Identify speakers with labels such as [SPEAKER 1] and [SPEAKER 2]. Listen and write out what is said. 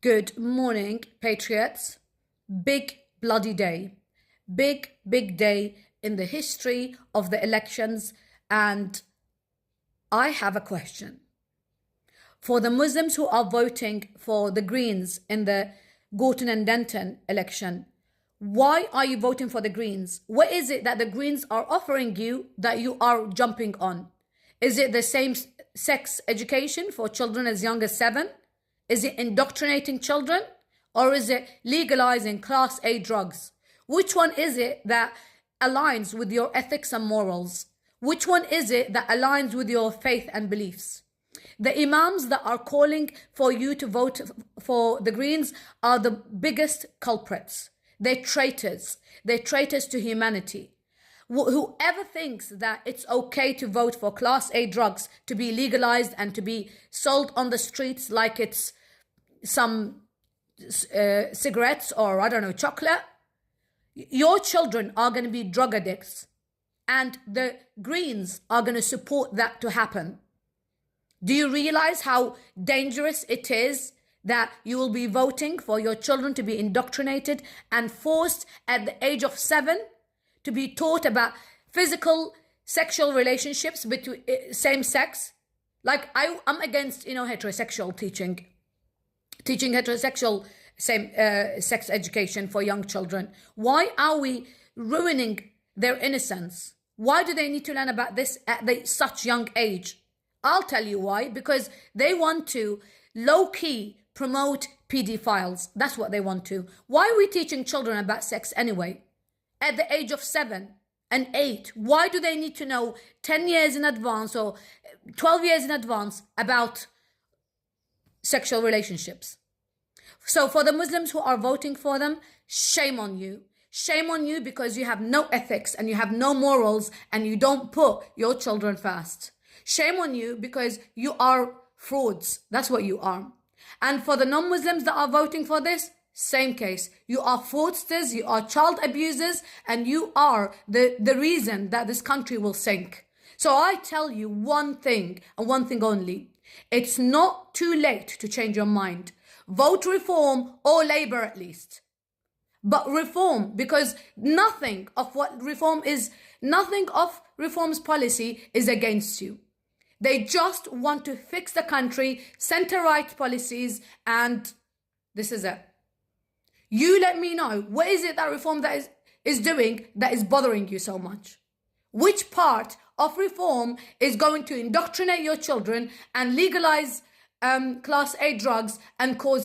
[SPEAKER 1] Good morning, patriots. Big bloody day. Big day in the history of the elections. And I have a question. For the Muslims who are voting for the Greens in the Gorton and Denton election, why are you voting for the Greens? What is it that the Greens are offering you that you are jumping on? Is it the same sex education for children as young as 7? Is it indoctrinating children? Or is it legalizing Class A drugs? Which one is it that aligns with your ethics and morals? Which one is it that aligns with your faith and beliefs? The imams that are calling for you to vote for the Greens are the biggest culprits. They're traitors. They're traitors to humanity. Whoever thinks that it's okay to vote for Class A drugs to be legalized and to be sold on the streets like it's some cigarettes or, I don't know, chocolate, your children are going to be drug addicts. And the Greens are going to support that to happen. Do you realize how dangerous it is that you will be voting for your children to be indoctrinated and forced at the age of 7 to be taught about physical sexual relationships between same sex? Like I'm against, heterosexual teaching heterosexual same sex education for young children. Why are we ruining their innocence? Why do they need to learn about this at such young age? I'll tell you why. Because they want to low-key promote pedophiles. That's what they want to. Why are we teaching children about sex anyway? At the age of 7 and 8, why do they need to know 10 years in advance or 12 years in advance about sexual relationships? So for the Muslims who are voting for them, shame on you. Shame on you, because you have no ethics and you have no morals and you don't put your children first. Shame on you, because you are frauds. That's what you are. And for the non-Muslims that are voting for this, same case. You are fraudsters, you are child abusers, and you are the reason that this country will sink. So I tell you one thing, and one thing only. It's not too late to change your mind. Vote Reform or Labour at least. But Reform, because nothing of Reform's policy is against you. They just want to fix the country, centre-right policies, and this is it. You let me know, what is it that Reform that is doing that is bothering you so much? Which part of Reform is going to indoctrinate your children and legalize Class A drugs and cause